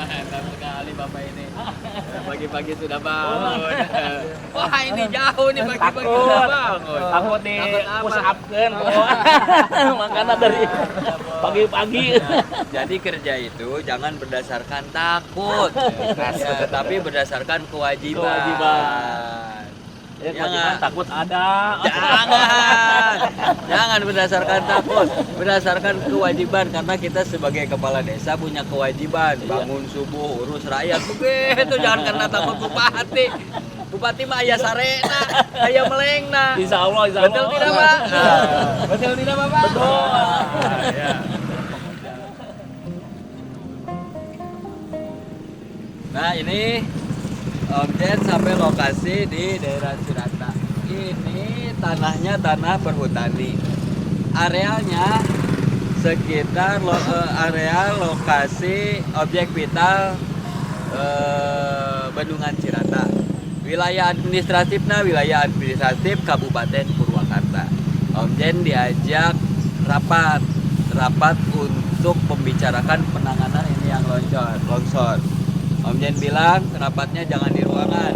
Mantap sekali Bapak ini. Pagi-pagi sudah bangun. Wah, ini jauh nih pagi-pagi sudah bangun. Takut di Takut push apa? up kan. Makanya dari pagi-pagi. Jadi kerja itu jangan berdasarkan takut, ya, tapi berdasarkan kewajiban. Ya, kewajiban takut ada. Jangan berdasarkan takut, berdasarkan kewajiban karena kita sebagai kepala desa punya kewajiban bangun subuh urus rakyat begitu. Jangan karena takut bupati. Bupati mah aya sarena, aya melengna. Insya Allah. Betul tidak Pak? Betul tidak Bapak? Betul. Ya. Nah ini Om Jen sampai lokasi di daerah Cirata. Ini tanahnya tanah perhutani. Arealnya sekitar area lokasi objek vital Bendungan Cirata. Wilayah administratif Kabupaten Purwakarta. Om Jen diajak rapat untuk membicarakan penanganan ini yang longsor. Om Jen bilang rapatnya jangan di ruangan.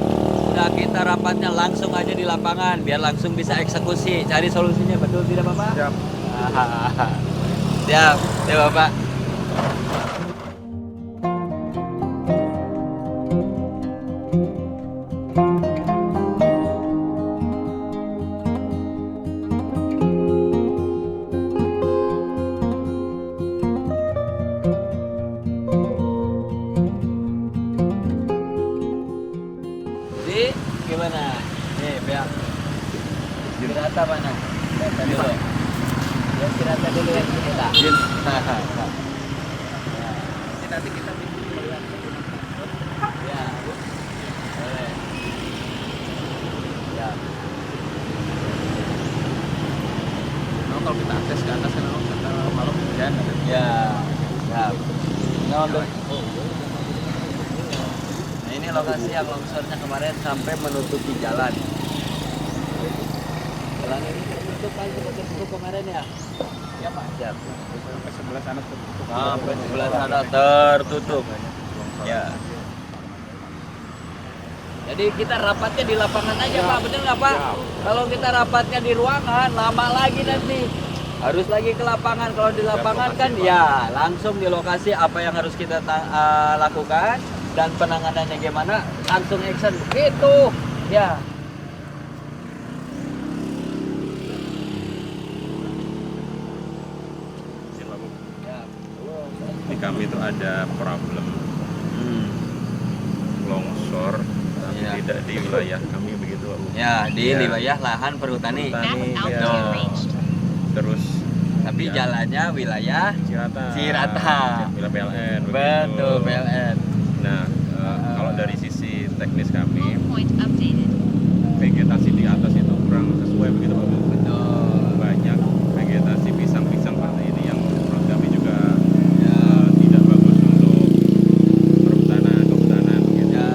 Udah kita rapatnya langsung aja di lapangan biar langsung bisa eksekusi, cari solusinya. Betul tidak Bapak? Siap. Siap, ya Bapak. Gimana? Nih, biar Cirata mana? Cirata dulu. Ya, Cirata dulu yang cerita. Nanti kita melihat. Ya. Boleh. Ya. Kalau kita akses ke atas kan malam hujan. Ya. Ya. Nah, ini lokasi yang longsornya kemarin sampai menutupi jalan. Jalan ini tertutup kan tertutup kemarin ya? Ya Pak. Siap. Sampai sebelah sana tertutup. Sampai sebelah sana tertutup. Ya. Jadi kita rapatnya di lapangan aja Pak, bener nggak Pak? Kalau kita rapatnya di ruangan lama lagi nanti. Harus lagi ke lapangan. Kalau di lapangan kan ya langsung di lokasi apa yang harus kita lakukan dan penanganannya gimana langsung action begitu. Ya. Di kami itu ada problem longsor, tapi Iya. tidak di wilayah kami begitu Pak. Ya, di Ya. wilayah lahan perhutani. Perhutani, ya. Betul. Terus Tapi ya, jalannya wilayah Cirata. Cirata. Wilayah PLN. betul begitu. PLN. Nah, kalau dari sisi teknis kami, Point updated. vegetasi di atas itu kurang sesuai begitu Pak. Betul. Banyak vegetasi pisang-pisang pantai ini yang menurut kami juga Ya. tidak bagus untuk kehutanan gitu. Ya.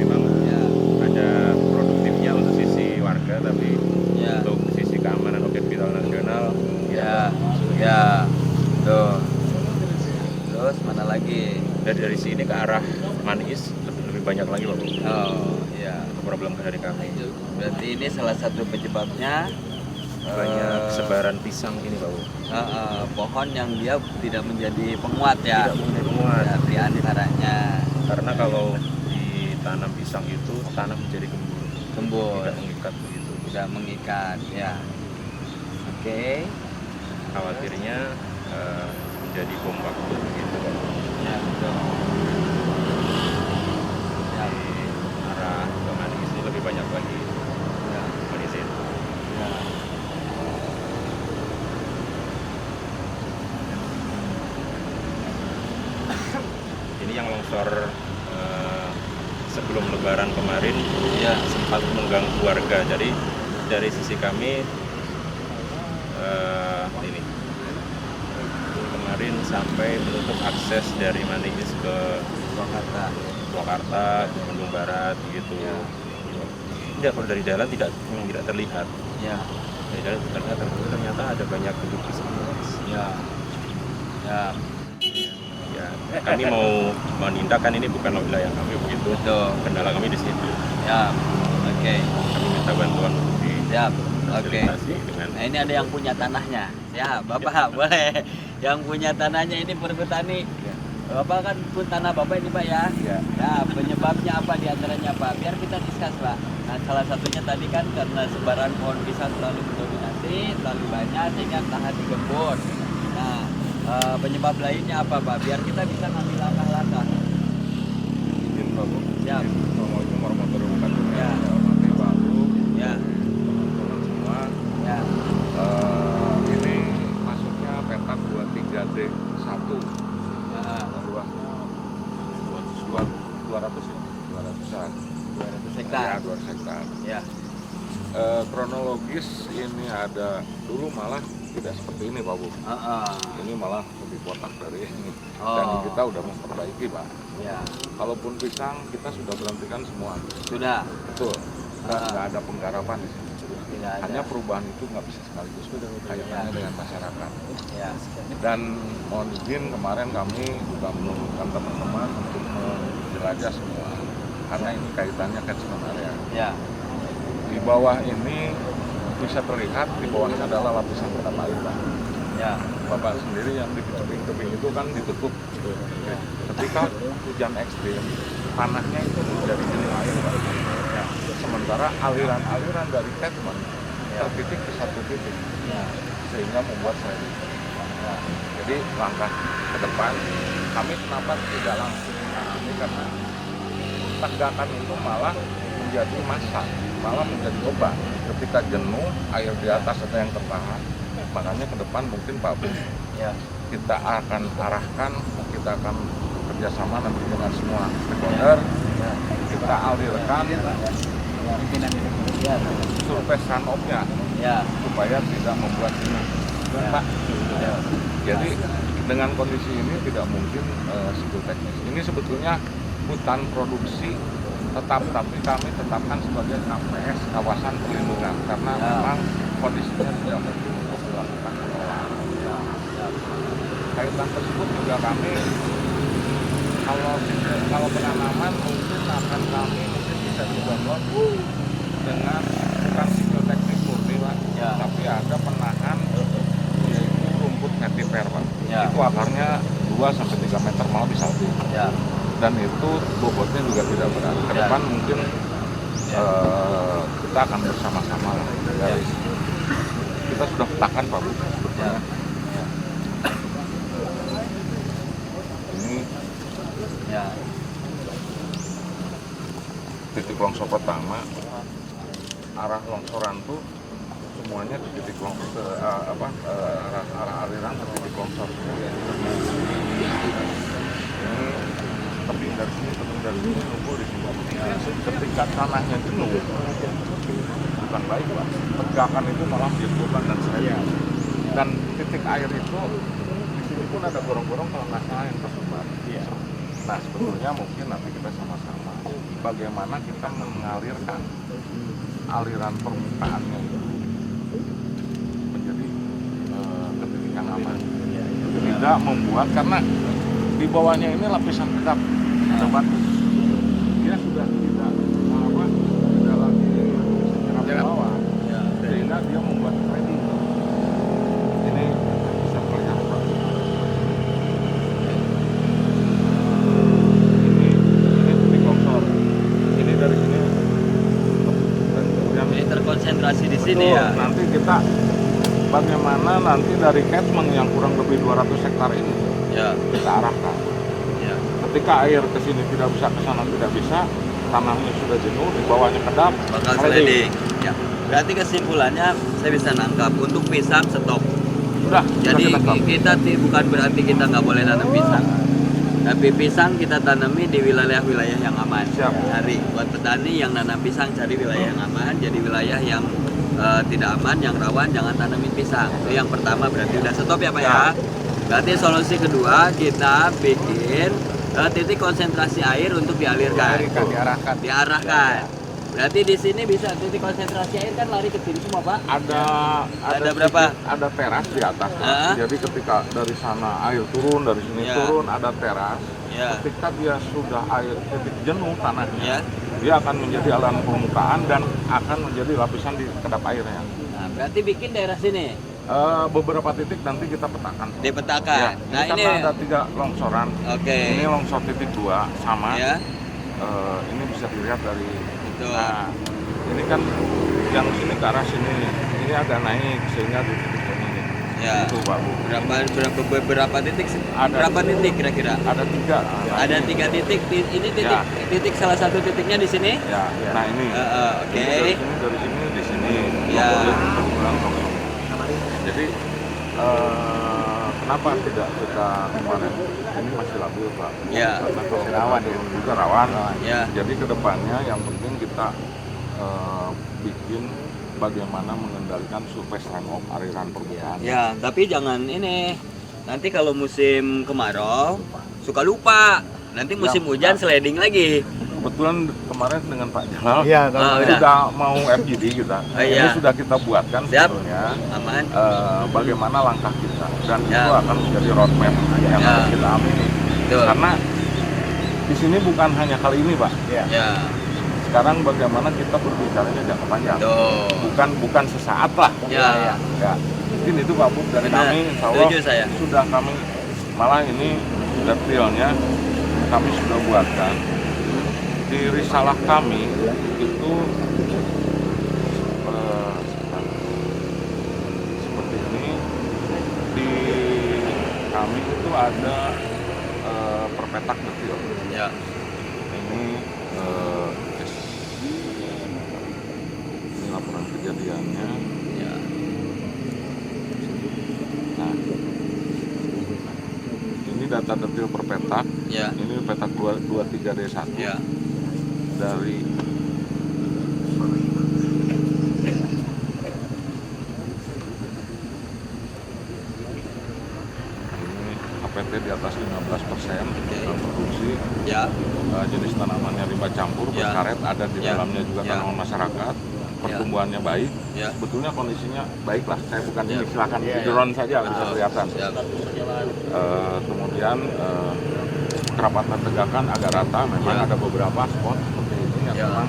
Memang Ya. ada produktifnya untuk sisi warga, tapi Ya. untuk sisi keamanan objek vital nasional Ya. Ya. Tuh. Terus mana lagi? dari sini ke arah Manis lebih banyak lagi Pak. Oh, ya. Problem dari kami. Berarti ini salah satu penyebabnya Banyak sebaran pisang ini Pak. pohon yang dia tidak menjadi penguat ya. Tidak menjadi penguat. Ya, di antaranya Karena kalau ditanam pisang itu tanah menjadi gembur, gembur, tidak mengikat begitu. tidak mengikat ya. Oke. Khawatirnya menjadi bom waktu begitu Pak. Ya, betul. Ya, Di arah ke Manis ini lebih banyak lagi ya, Manisin. ya. Ini yang longsor sebelum Lebaran kemarin Ya. sempat mengganggu warga. Jadi dari sisi kami ini kemarin sampai menutup akses dari Manis ke Purwakarta. Purwakarta, ke Bandung Barat gitu. Ya. Tidak, kalau dari jalan memang tidak terlihat. Ya. Dari jalan ternyata ada banyak gedung pisang. Ya. Ya. Ya Ya, kami mau menindak kan ini bukan wilayah kami begitu. Betul. Kendala kami di situ. Ya, oke. Kami minta bantuan di Siap, oke. fasilitasi dengan Nah ini ada yang punya tanahnya. Ya, Bapak boleh. Yang punya tanahnya ini perhutani. Bapak kan pun tanah Bapak ini Pak ya. ya. Nah penyebabnya apa diantaranya Pak? Biar kita diskus Pak. Nah salah satunya tadi kan karena sebaran pohon pisang terlalu mendominasi, terlalu banyak sehingga tahan digembur. Nah penyebab lainnya apa Pak? Biar kita bisa ngambil langkah-langkah. Izin Pak Bu. Siap. Assalamualaikum warahmatullahi wabarakatuh. Ya. Hormati Pak Bu, Ya, teman-teman semua. ya, Ini masuknya petak 23D1. ya. Luas 200 ya? 200-an. 200 Ya, hektar. 200 hektar. Ya, Kronologis ini ada dulu malah tidak seperti ini Pak Bu. Ini malah lebih botak dari ini. Dan Oh. kita udah memperbaiki Pak. ya, Kalaupun pisang kita sudah berhentikan semua. sudah. Betul. Dan nggak ada penggarapan di sini. Tidak ada. Hanya perubahan itu nggak bisa sekaligus kaitannya dengan masyarakat. Ya, Dan mohon izin kemarin kami juga menurunkan teman-teman untuk menjelajah semua. Karena ini kaitannya catchment area. ya, Di bawah ini bisa terlihat di bawahnya adalah lapisan kedap air Pak. ya, Bapak sendiri yang di tebing-tebing itu kan ditutup. Ketika hujan ekstrim, tanahnya itu menjadi jenuh air Pak. Ya. Sementara aliran-aliran dari catchment tertitik di satu titik, ya, sehingga membuat saya. Ya. Jadi langkah ke depan, kami kenapa tidak langsung ini karena tegakan itu malah menjadi massa, malah menjadi beban. Ketika jenuh, air di atas ada yang tertahan. Makanya ke depan mungkin Pak Bu, ya, kita akan arahkan, kita akan kerjasama nanti dengan semua stakeholder, kita alirkan surface runoff-nya ya, supaya tidak membuat jenuh. Pak, jadi dengan kondisi ini tidak mungkin skill teknis. Ini sebetulnya hutan produksi tetap, tapi kami tetapkan sebagai KPS kawasan perlindungan karena memang kondisinya tidak mungkin untuk dilakukan pengelolaan. Kaitan tersebut juga kami kalau penanaman mungkin akan kami mungkin bisa dibangun dengan bukan skill teknis murni Pak, Ya. tapi ada penahan yaitu rumput vetiver Pak. Ya. Itu akarnya 2-3 meter malah bisa lebih. ya, Dan itu bobotnya juga tidak berat. Ke Ya. depan mungkin kita akan bersama-sama lah. Dari kita sudah petakan Pak Bu. ya, Ini ya, titik longsor pertama, arah longsoran tuh semuanya di titik longsor arah aliran ke titik longsor. Ini tebing dari sini nunggu di sini. Ketika tanahnya jenuh, bukan baik Pak. Tegakan itu malah menjadi beban dan saya. Dan titik air itu di sini pun ada gorong-gorong kalau nggak salah yang tersebar. Nah sebetulnya mungkin nanti kita sama-sama bagaimana kita mengalirkan aliran permukaannya itu menjadi ke titik yang aman. Tidak membuat karena di bawahnya ini lapisan kedap bagus. Dia sudah tidak tidak lagi bisa nyerap bawah, sehingga dia membuat trading. Ini bisa terlihat Pak. Ini titik longsor. Ini dari sini dan kemudian Ini terkonsentrasi di sini betul, ya. nanti kita bagaimana nanti dari catchment yang kurang lebih 200 hektar ini Ya, kita arahkan. ya, Ketika air ke sini tidak bisa, ke sana tidak bisa, tanahnya sudah jenuh, di bawahnya kedap, bakal sliding. sliding. Ya. Berarti kesimpulannya saya bisa nangkap untuk pisang stop. Sudah Jadi kita tangkap. kita bukan berarti kita nggak boleh tanam pisang. Tapi pisang kita tanami di wilayah-wilayah yang aman. Siap. Cari buat petani yang nanam pisang cari wilayah yang aman. Jadi wilayah yang tidak aman, yang rawan jangan tanamin pisang. Itu yang pertama berarti udah stop ya Pak ya. Berarti solusi kedua kita bikin titik konsentrasi air untuk dialirkan. Diarahkan. Diarahkan. Berarti di sini bisa titik konsentrasi air kan lari ke sini semua, Pak? Ada berapa? Ada teras di atas. Pak. Ah. Jadi ketika dari sana air turun, dari sini Ya. turun, ada teras. Ya. Ketika dia sudah air titik jenuh tanahnya, Ya. dia akan menjadi aliran permukaan dan akan menjadi lapisan di kedap airnya. Nah, berarti bikin daerah sini Beberapa titik nanti kita petakan. dipetakan. Ya, Nah, ini karena ada 3 longsoran. oke. Ini longsor titik 2 sama. Ya. Ini bisa dilihat dari. Itu. Nah, ini kan yang sini ke arah sini. Ini agak naik sehingga di titik ini. Ya. Itu Pak Bu. Berapa titik? Ada. Berapa titik kira-kira? Ada 3. Ada 3 titik. Ini titik Ya. titik salah satu titiknya di sini. Ya. Nah ini. Oke. Dari sini di sini. Ya. Kebetulan longsor. Jadi kenapa tidak kita kemarin ini masih labil Pak? Ya. Karena kalau rawan juga rawan. Ya. Jadi kedepannya yang penting kita bikin bagaimana mengendalikan surface runoff aliran permukaan. Ya, tapi jangan ini. Nanti kalau musim kemarau suka lupa. Nanti musim hujan sliding lagi. Kebetulan kemarin dengan Pak Jalal Iya, sudah mau FGD kita. Iya. Ini sudah kita buatkan Siap. sebetulnya. Aman. Bagaimana langkah kita dan Ya. itu akan menjadi roadmap yang Ya. harus kita amini. Betul. Karena di sini bukan hanya kali ini Pak. Ya. Sekarang bagaimana kita berbicaranya jangka panjang. Tuh. Bukan sesaat lah. Ya. Ya. Mungkin itu Pak Bu dari Benar. kami insya Allah Setuju saya. sudah kami malah ini detailnya kami sudah buatkan di risalah kami itu seperti ini di kami itu ada perpetak detail Ya. ini laporan kejadiannya. Ya. Nah, ini data detail per petak. Ya. Ini petak 23D1 Ya. dari ini HPT di atas 15% produksi. Ya. Jenis tanamannya rimba campur, Ya. berkaret, ada di Ya. dalamnya juga Ya. tanaman masyarakat. Pertumbuhannya baik. Ya. Sebetulnya kondisinya baik lah. Saya bukan Ya. ini silakan Ya, ya. drone saja bisa kelihatan. Siap. Kemudian kerapatan tegakan agak rata. Memang Ya. ada beberapa spot seperti ini yang Ya. memang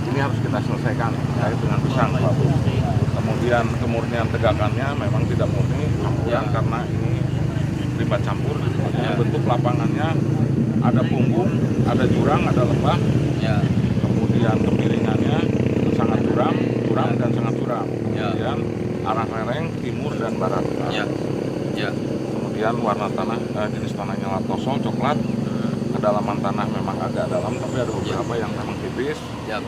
ini harus kita selesaikan terkait dengan pisang Pak Bu. Kemudian kemurnian tegakannya memang tidak murni campuran Ya. karena ini rimba campur. Kemudian bentuk lapangannya ada punggung, ada jurang, ada lembah. Ya. Kemudian kemiringannya sangat curam dan sangat curam. Ya. Kemudian arah lereng timur dan barat. Ya. Ya. Kemudian warna tanah jenis tanahnya latosol coklat. Kedalaman tanah memang agak dalam tapi ada beberapa yang memang tipis. Ya.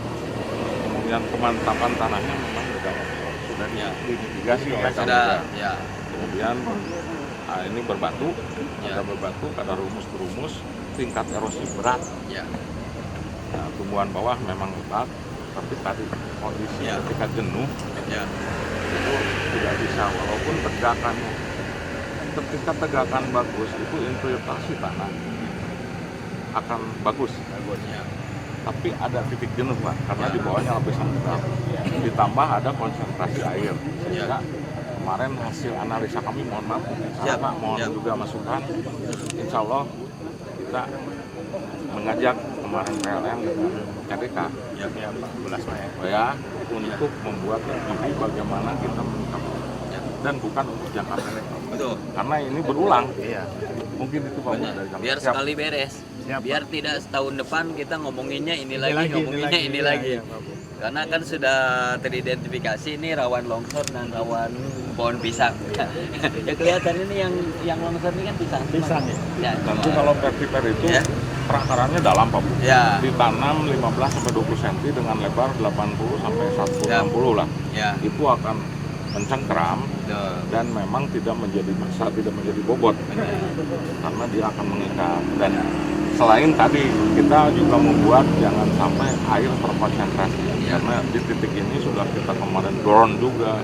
Kemudian kemantapan tanahnya memang sudah Ya. dimitigasi oleh kami. Sudah. Ya. Kemudian ini berbatu, Ya. ada berbatu, ada rumus, tingkat erosi berat. Ya. Nah, tumbuhan bawah memang lebat, tapi tadi kondisi Ya. ketika jenuh Ya. itu tidak bisa walaupun tegakannya. Ketika tegakan bagus itu infiltrasi tanah akan bagus. Ya. Tapi ada titik jenuh Pak, karena Ya. di bawahnya lapisan tebal. Ditambah ada konsentrasi air. Sehingga kemarin hasil analisa kami mohon maaf, Siap. Pak, mohon Siap. juga masukan. Insya Allah kita mengajak kemarin PLN dengan KDK Ya. ya untuk membuat studi bagaimana kita meningkatkan dan bukan untuk jangka pendek Betul. karena ini berulang Iya. mungkin itu Pak Bu, Benar. dari kami. Biar Siap. sekali beres. Siap, Biar tidak setahun depan kita ngomonginnya ini lagi, lagi, ngomonginnya ini iya, lagi. iya, Pak Bu. Karena kan sudah teridentifikasi ini rawan longsor dan rawan pohon pisang. Ya kelihatan ini yang longsor ini kan pisang. Pisang, Ya. Tentu kalau vertiper itu Ya. perakarannya dalam Pak Bu. Ya. Ditanam 15-20 cm dengan lebar 80 sampai 160 lah. Ya. Itu akan mencengkeram Betul. dan memang tidak menjadi massa, tidak menjadi bobot karena dia akan mengikat. Dan selain tadi kita juga membuat jangan sampai air terkonsentrasi Ya. karena di titik ini sudah kita kemarin drone juga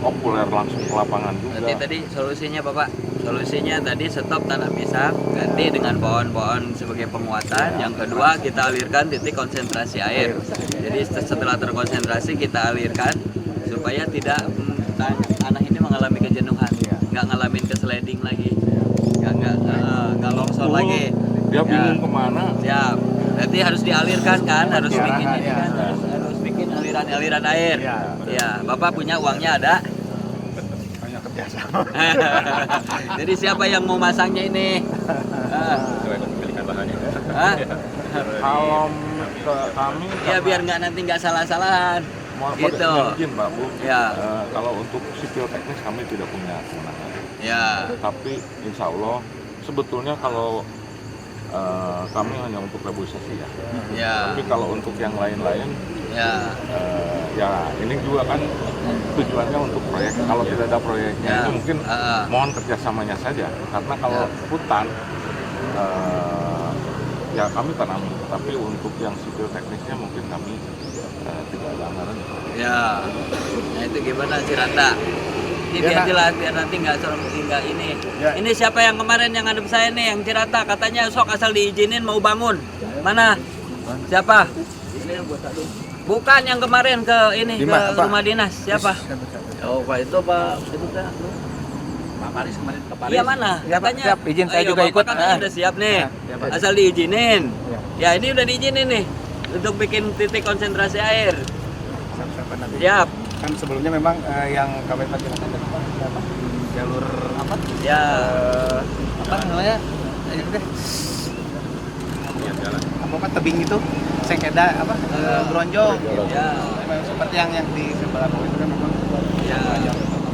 okuler langsung ke lapangan juga. Berarti tadi solusinya Bapak Solusinya tadi stop tanam pisang, ganti dengan pohon-pohon sebagai penguatan. Yang kedua, kita alirkan titik konsentrasi air. Jadi setelah terkonsentrasi kita alirkan supaya tidak tanah ini mengalami kejenuhan, nggak ngalamin kesliding lagi, nggak longsor lagi. Dia bingung kemana. Siap. Berarti harus dialirkan kan, harus bikin ini kan, harus bikin aliran air. Ya, Bapak punya uangnya ada. Hanya kerjasama. Jadi siapa yang mau masangnya ini? Kepemilikan lahannya. Hah? Kalau kami Ya biar nanti nggak salah-salahan. Gitu. mungkin Pak Bu. Ya. Kalau untuk sipil teknis kami tidak punya kewenangan. Ya. Tapi insya Allah sebetulnya kalau kami hanya untuk reboisasi ya. Ya. Tapi kalau untuk yang lain-lain Ya. ya ini juga kan tujuannya untuk proyek. Kalau tidak ada proyeknya Ya. itu mungkin mohon kerjasamanya saja. Karena kalau hutan ya kami tanami. Tapi untuk yang sipil teknisnya mungkin kami tidak ada anggaran. Ya. Nah itu gimana Cirata? Ini Ya, biar jelas, biar nanti nggak ini. Ya. Ini siapa yang kemarin yang ngadep saya nih, yang Cirata katanya sok asal diizinin mau bangun. Mana? Siapa? Bukan yang kemarin ke ini Di ke mana, Pak? rumah dinas. Siapa? Oh, Pak itu Pak itu kan Pak Paris kemarin ke Paris. Iya mana? Ya, Pak, Katanya. siap. Izin saya Ayo, juga Bapak ikut. Kan Ah. udah siap nih. Ya, Pak. Asal diizinin. Ya. Ya ini udah diizinin nih untuk bikin titik konsentrasi air. Siapa nanti? Siap. Kan sebelumnya memang yang kami perkirakan di jalur apa? Ya. Apa namanya? Ini deh. Apa tebing itu? Sekeda apa? Bronjong. Ya. Memang seperti yang di sebelah bawah itu kan memang Ya.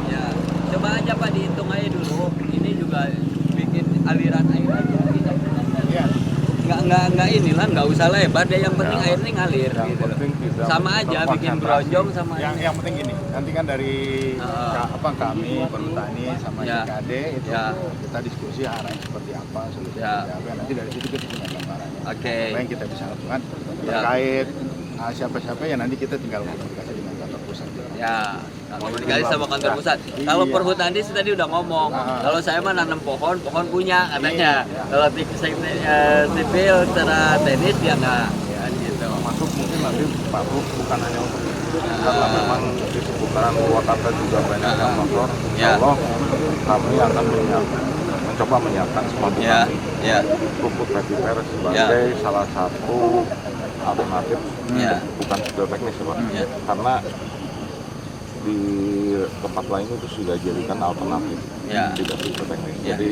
Ya. Coba aja Pak dihitung aja dulu. Ini juga bikin aliran air aja. Iya. Nggak inilah, nggak usah lebar deh. Yang penting air ini ngalir. Yang Gitu. penting tidak Sama aja bikin terkonsentrasi. bronjong sama Yang penting gini, nanti kan dari kami Perhutani sama Ya. JKD itu Ya. kita diskusi arahnya seperti apa, solusi Ya. seperti apa. Nanti dari situ kita punya gambarannya. Oke. Apa yang kita bisa lakukan Ya. terkait siapa-siapa ya nanti kita tinggal komunikasi dengan kantor pusat. Ya, komunikasi sama kantor pusat. Kalau Iya. Perhutani sih tadi udah ngomong. Kalau saya mah nanam pohon, pohon punya katanya. Iya. Kalau sipil secara teknis dia nggak. Ya, gitu. Masuk mungkin nanti Pak Bu bukan hanya untuk karena memang di seputaran Purwakarta juga banyak yang motor. Ya. Insya Allah kami akan mencoba menyiapkan semua Ya, ya, rumput repiper sebagai salah satu alternatif Ya. bukan sipil teknis ya Pak. Ya. Karena di tempat lain itu sudah jadikan alternatif Ya. tidak sipil teknis. Ya. Jadi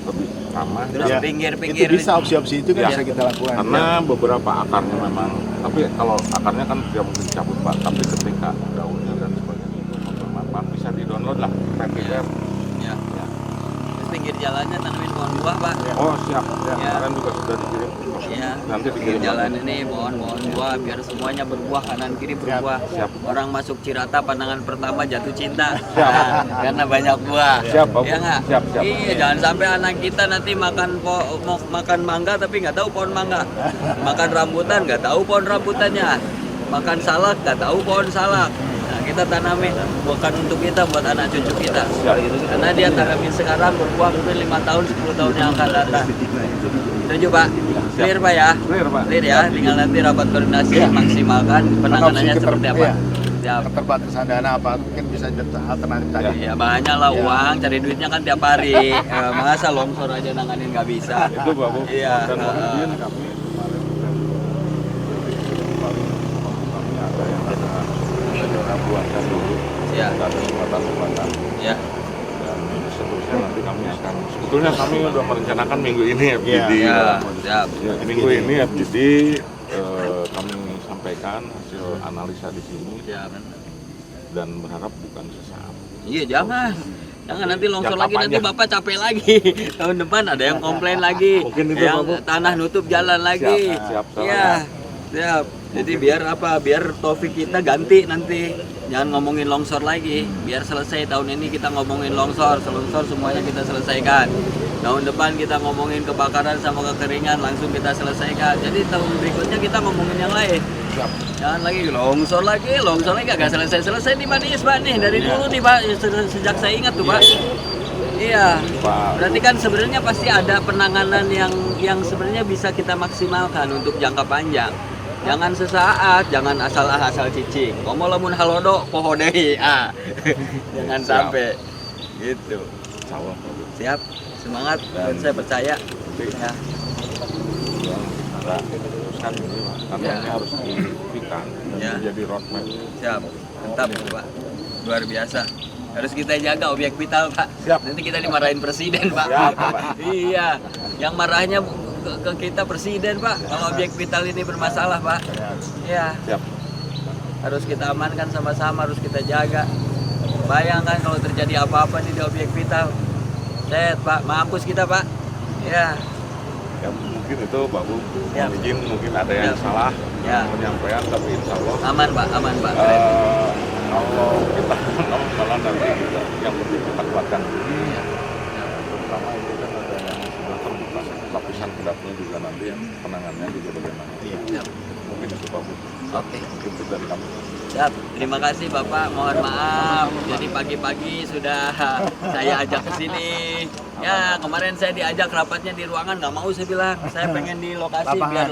lebih ramah. Terus Ya. pinggir-pinggir. Itu bisa opsi-opsi itu kan Ya. bisa kita lakukan. Karena beberapa akarnya memang, tapi kalau akarnya kan tidak mungkin dicabut Pak, tapi ketika daunnya dan sebagainya itu bermanfaat bisa di-download lah repiper. Ya. Terus pinggir jalannya tanamin pohon buah Pak. Oh siap, Ya. kemarin juga sudah dikirim. Iya. Nanti Pinggir dikirim jalan lagi. ini pohon buah biar semuanya berbuah, kanan kiri berbuah. Siap. Orang masuk Cirata pandangan pertama jatuh cinta. Nah, karena banyak buah. Siap, Bapak. Ya nggak? Siap, siap. Iya, jangan sampai anak kita nanti mau makan mangga tapi nggak tahu pohon mangga. Makan rambutan nggak tahu pohon rambutannya. Makan salak nggak tahu pohon salak. Nah, kita tanamin bukan untuk kita, buat anak cucu kita. Siap. Karena dia tanamin sekarang berbuah mungkin 5 tahun, 10 tahun yang akan datang. Setuju Pak? Clear Pak ya? Clear, Pak. Clear ya, tinggal nanti rapat koordinasi, maksimalkan penanganannya seperti apa. Siap. Keterbatasan dana apa mungkin bisa alternatif tadi. Ya banyak lah uang, cari duitnya kan tiap hari. Masa longsor aja nanganin nggak bisa. Itu Pak Bu. Iya. Dan kemudian kami kemarin kami ada yang ada buatkan dulu. Ya. Ada jembatan-jembatan. Ya. Dan seterusnya nanti kami akan sebetulnya kami sudah merencanakan minggu ini FGD. Ya. Siap. Ya, minggu ini FGD kami sampaikan hasil analisa di sini Ya benar. dan berharap bukan sesaat. Iya jangan. Jangan nanti longsor Jangka lagi, nanti panjang. Bapak capek lagi. Tahun depan ada yang komplain lagi. Mungkin itu, yang Bapak. tanah nutup jalan lagi. Siap, siap. Iya. Siap. Jadi biar apa? Biar topik kita ganti nanti. Jangan ngomongin longsor lagi. Biar selesai tahun ini kita ngomongin longsor semuanya kita selesaikan. Tahun depan kita ngomongin kebakaran sama kekeringan langsung kita selesaikan. Jadi tahun berikutnya kita ngomongin yang lain. Siap. Jangan lagi longsor lagi agak selesai nih Pak nih dari dulu nih Pak sejak saya ingat tuh Pak. Iya. Pak. Berarti kan sebenarnya pasti ada penanganan yang sebenarnya bisa kita maksimalkan untuk jangka panjang. Jangan sesaat, jangan asal cicing. Komo lamun halodo poho deui. Jangan Siap. sampai gitu. Insyaallah. Siap. Semangat dan saya percaya. Ya. Yang teruskan ini Pak. Katanya harus diberikan dan Ya. menjadi roadmap. Siap. Mantap, Pak. Luar biasa. Harus kita jaga objek vital, Pak. Siap. Nanti kita dimarahin presiden, Pak. Siap, Pak. Iya. Yang marahnya ke kita presiden, Pak. Kalau objek vital ini bermasalah, Pak. Iya. Siap. Harus kita amankan sama-sama, harus kita jaga. Bayangkan kalau terjadi apa-apa di objek vital. Set, Pak. Mampus kita, Pak. Ya. Ya, mungkin itu Pak Bu, Siap. mohon izin mungkin ada yang Siap. salah Ya. penyampaian, tapi insya Allah Aman, Pak. Aman, Pak. kalau kita malah nanti kita yang penting kita kuatkan diri. Terutama ini kan ada yang sudah terbuka lapisan kedapnya juga nanti yang penanganannya juga bagaimana. Siap. Mungkin itu Pak Bu. Oke. Mungkin itu dari kami. Siap, terima kasih Bapak. Mohon maaf. Jadi pagi-pagi sudah saya ajak ke sini. Ya, kemarin saya diajak rapatnya di ruangan, nggak mau saya bilang. Saya pengen di lokasi biar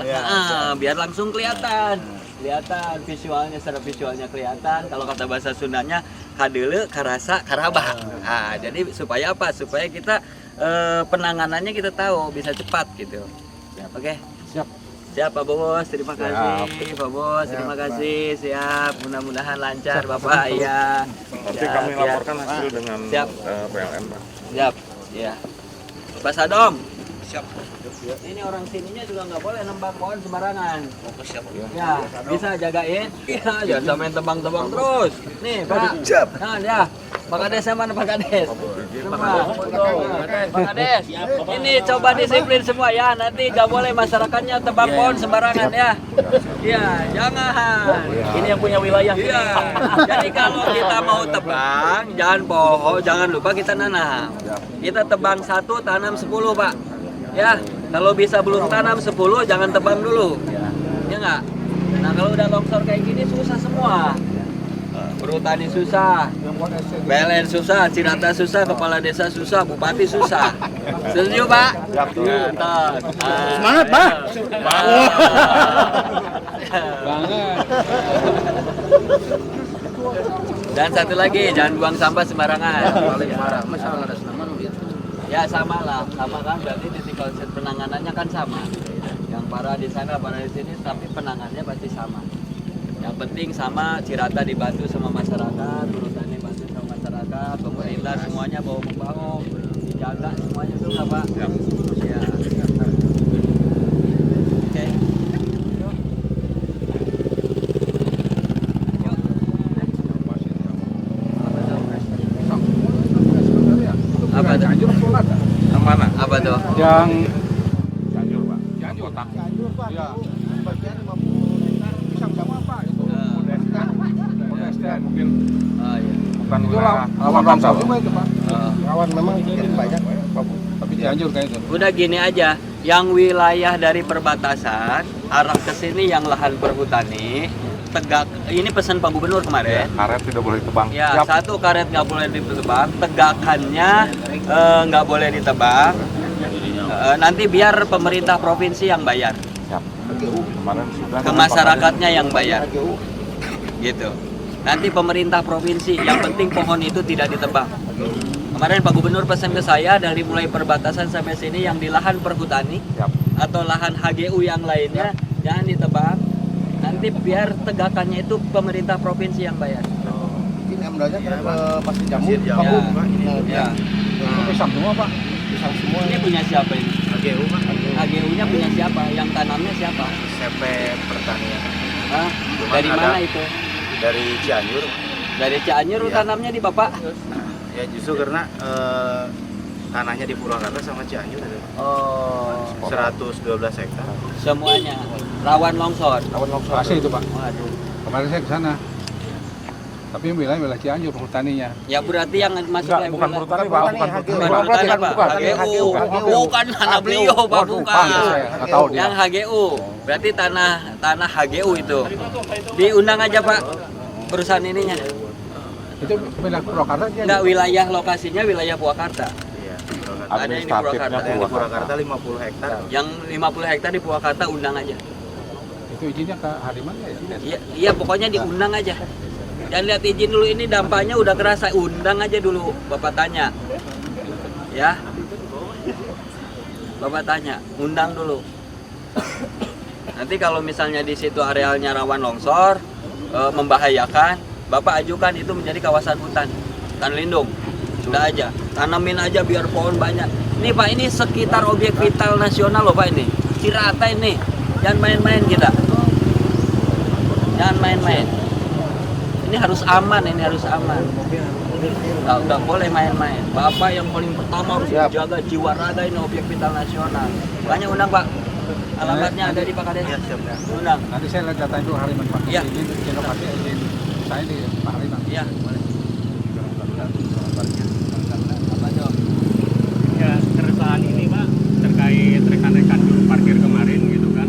biar langsung kelihatan. Kelihatan visualnya, secara visualnya kelihatan. Kalau kata bahasa Sundanya, kadeule, karasa, karabah. Nah, jadi supaya apa? Supaya kita penanganannya kita tahu bisa cepat gitu. Oke. Siap. Siap Pak Bos, terima kasih Pak Bos, terima kasih, siap, mudah-mudahan lancar Bapak, iya. Nanti Siap, kami siap. laporkan hasil dengan Siap. PLN Pak. Siap, ya. Pak Sadom. Siap. Ini orang sininya juga nggak boleh nembang pohon sembarangan. Siap. Ya, bisa jagain. Iya, jangan sampai tebang-tebang terus. Nih Pak. Siap. Nah ya, Pak Kades mana Pak Kades? Pak Kades. Ini coba disiplin semua ya. Nanti nggak boleh masyarakatnya tebang pohon sembarangan ya. Iya, jangan. Ini yang punya wilayah. Iya. Jadi kalau kita mau tebang, jangan pohon, jangan lupa kita nanam. Kita tebang 1, tanam 10, Pak. Ya, kalau bisa belum tanam 10, jangan tebang dulu. Ya nggak? Nah, kalau udah longsor kayak gini susah semua. Perhutani susah, PLN susah, Cirata susah, kepala desa susah, bupati susah. Setuju, Pak? Semangat, Pak. Dan satu lagi, jangan buang sampah sembarangan. Ya sama lah, sama kan berarti titik konsep penanganannya kan sama. Yang parah di sana, parah di sini, tapi penanganannya pasti sama. Yang penting sama, Cirata dibantu sama masyarakat, urusannya bantu sama masyarakat, pemerintah semuanya bahu membahu, dijaga semuanya juga Pak. Ya. Oke. Apa tuh? Yang mana? Apa tuh? Yang Cianjur Pak. Cianjur. Kota. ya bagian 50 hektar pisang sama apa itu? Mungkin Oh iya. bukan Itu wilayah lawan Ramsar juga itu Pak. Oh. Lawan memang banyak tapi Cianjur kayak itu. Udah gini aja, yang wilayah dari perbatasan arah ke sini yang lahan perhutani tegak. Ini pesan Pak Gubernur kemarin. karet tidak boleh ditebang. Ya, Siap. satu karet nggak boleh ditebang, tegakannya nggak boleh ditebang. Nanti biar pemerintah provinsi yang bayar, Siap. Kemarin sudah ke masyarakatnya yang bayar, gitu. Nanti pemerintah provinsi, yang penting pohon itu tidak ditebang. Kemarin Pak Gubernur pesan ke saya dari mulai perbatasan sampai sini yang di lahan perhutani Siap. atau lahan HGU yang lainnya jangan ditebang. Nanti biar tegakannya itu pemerintah provinsi yang bayar. Ini amdalnya kan pasti jamu. Ya, ya. Pisang semua Pak. Pisang semua. Ini punya siapa ini? HGU Pak. HGU-nya punya siapa? Yang tanamnya siapa? CP Pertanian. Hah? Cuman Dari ada- mana itu? Dari Cianjur. Dari Cianjur Iya. tanamnya di Bapak? Ya justru karena tanahnya di Purwakarta sama Cianjur ada Oh, 112 hektar. semuanya rawan longsor. Lawan longsor. Asli itu Pak. Waduh. Kemarin saya ke sana. Tapi yang wilayah Cianjur perhutaninya. Ya berarti yang masuk Enggak, yang bukan wilayah- perhutani Pak, bukan Bukan perhutani. perhutani, Pak. bukan. HGU. Bukan tanah beliau, Pak, Waduh, bukan. pantes saya nggak tahu dia. Yang HGU. Berarti tanah HGU itu. Diundang aja, Pak. Perusahaan ininya. Itu wilayah Purwakarta dia. Enggak, wilayah lokasinya wilayah Purwakarta. Ada yang di Administratifnya Purwakarta. Yang di Purwakarta 50 hektar. Yang 50 hektar di Purwakarta undang aja. Itu izinnya ke Hariman ya? Iya, pokoknya diundang aja. Jangan lihat izin dulu, ini dampaknya udah kerasa. Undang aja dulu, Bapak tanya. Ya. Bapak tanya, undang dulu. Nanti kalau misalnya di situ arealnya rawan longsor, membahayakan, Bapak ajukan itu menjadi kawasan hutan lindung. Sudah aja, tanamin aja biar pohon banyak. Nih Pak, ini sekitar objek vital nasional loh Pak ini. Cirata ini. Jangan main-main kita. Jangan main-main. Ini harus aman, ini harus aman. Nggak boleh main-main. Bapak yang paling pertama harus menjaga jiwa raga ini objek vital nasional. Banyak undang Pak. Alamatnya ada di Pak Kades. Ya, siap ya. Undang. Nanti saya lihat data itu Hariman Pak. Iya. Izin lokasi izin saya di Pak Hariman. Iya, boleh. Apa Jok? Ya, keresahan ini Pak terkait rekan-rekan juru parkir kemarin gitu kan.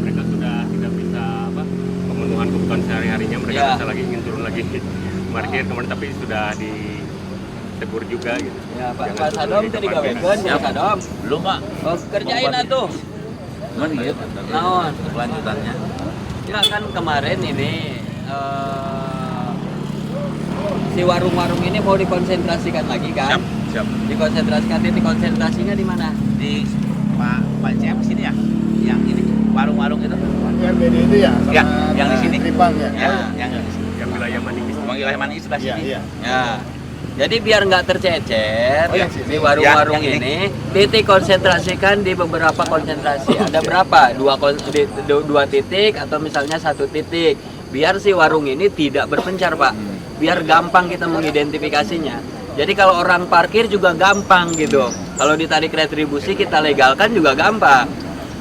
Mereka sudah tidak bisa pemenuhan kebutuhan sehari-harinya, mereka Ya. bisa lagi ingin turun lagi parkir kemarin, tapi sudah ditegur juga gitu. Ya, Pak Jangan Sadom turun tadi ke parkir. gawekeun ya Sadom. Belum Pak. Oh, kerjain atuh. Menit. Naon? Kelanjutannya. Ya kan kemarin ini si warung-warung ini mau dikonsentrasikan lagi kan? Siap. Dikonsentrasikan, titik konsentrasinya di mana? Di Pak CM sini ya. Yang ini warung-warung itu. Yang beda itu ya, sama Ya, yang di sini. Tripang ya. Ya, yang di sini. Yang wilayah Maningis. Emang wilayah mana sebelah Iya, sini? iya. Ya. Jadi biar nggak tercecer Oh, yang sini. di warung-warung Ya, yang ini, titik konsentrasikan di beberapa konsentrasi. Ada berapa? Dua titik atau misalnya satu titik. Biar si warung ini tidak berpencar Pak. Biar gampang kita mengidentifikasinya. Jadi kalau orang parkir juga gampang gitu. Kalau ditarik retribusi kita legalkan juga gampang.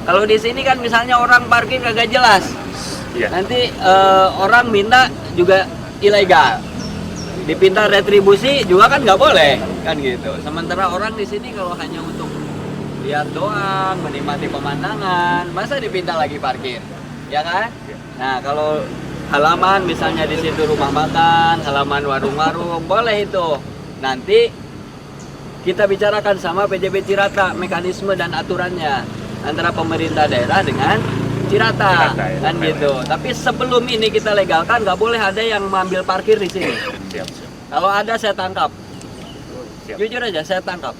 Kalau di sini kan misalnya orang parkir kagak jelas. Iya. Nanti orang minta juga ilegal. Dipinta retribusi juga kan nggak boleh kan gitu. Sementara orang di sini kalau hanya untuk lihat doang, menikmati pemandangan, masa dipinta lagi parkir, ya kan? Nah kalau halaman misalnya di situ rumah makan, halaman warung-warung, boleh itu. Nanti kita bicarakan sama PJB Cirata mekanisme dan aturannya antara pemerintah daerah dengan Cirata, Cirata, ya. kan gitu. Tapi sebelum ini kita legalkan, nggak boleh ada yang mengambil parkir di sini. Siap. Kalau ada saya tangkap. Siap. Jujur aja saya tangkap.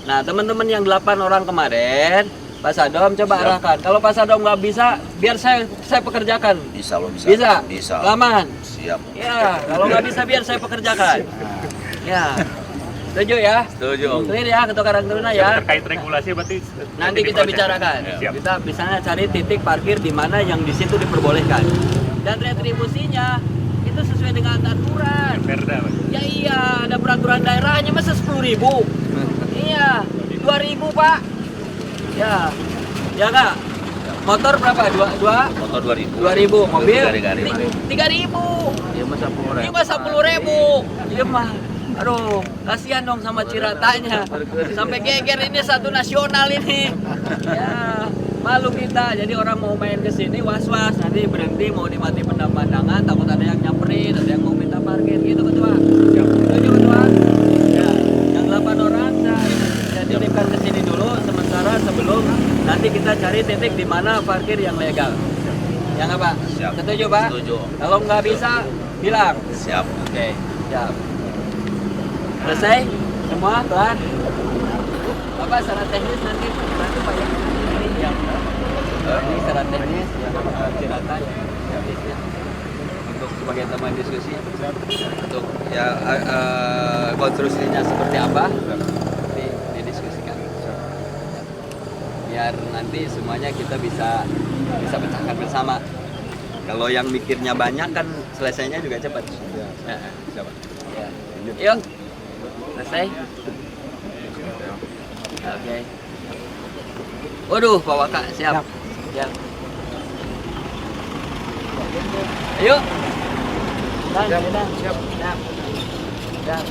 Nah teman-teman yang 8 orang kemarin, Pak Sadom coba arahkan. Kalau Pak Sadom nggak bisa, biar saya pekerjakan. Bisa loh, bisa. Bisa? Bisa. Laman? Siap. Ya, kalau nggak bisa biar saya pekerjakan. Ya, setuju ya? Setuju. Clear ya, ketukaran Taruna ya. Terkait regulasi berarti Nanti kita diproses. bicarakan. Siap. Kita misalnya cari titik parkir di mana yang di situ diperbolehkan. Dan retribusinya itu sesuai dengan aturan. Perda, Pak. Ya iya, ada peraturan daerahnya masa 10.000. Iya, 2.000 Pak. Ya, ya nggak. Motor berapa? Motor 2000. 2.000. Mobil? Gari-gari. 3.000. Iya masa 10.000. Ini mah 10.000. Iya mah. Aduh, kasihan dong sama Ciratanya. Sampai geger ini satu nasional ini. Ya, malu kita. Jadi orang mau main ke sini was-was, nanti berhenti mau nikmati pemandangan, takut ada yang nyamperin, ada yang mau minta parkir gitu Ketua. Setuju Ketua? Ya, yang 8 orang saya titipkan ke sini dulu sementara sebelum nanti kita cari titik di mana parkir yang legal. Ya nggak Pak? Siap. Setuju Pak? Setuju. Kalau nggak bisa, bilang. Siap. Oke, siap. Selesai? Semua kelar? Bapak secara teknis nanti Pak ya. Ini yang ini secara teknis yang Cirata ya. Untuk sebagai teman diskusi untuk ya konstruksinya seperti apa nanti didiskusikan. Biar nanti semuanya kita bisa pecahkan bersama. Kalau yang mikirnya banyak kan selesainya juga cepat. Ya, ya. Yuk. Selesai? Oke. Waduh, Pak Waka, siap. Siap. Ayo. Dan, siap. Siap. Siap.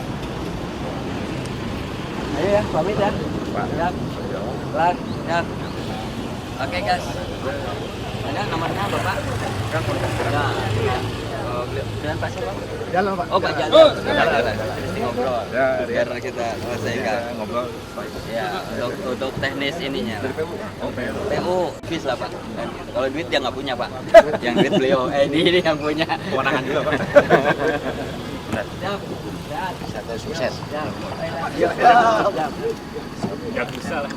Ayo ya, pamit ya. Siap. Kelar, siap. Oke, guys. Ada nomornya, Bapak? Ya. Kalau beliau dengan Pak siapa? Jalan Pak. Oh Pak Jalur. Jalan. Ngobrol. Ya, Biar kita selesaikan. ngobrol. Ya, untuk teknis ininya. Dari PU. Oh, PU bis lah Pak. Kan gitu. Kalau duit dia nggak punya Pak. Yang duit beliau. Ini yang punya. Kewenangan juga Pak. Siap. Satu sukses. Siap. Nggak bisa lah.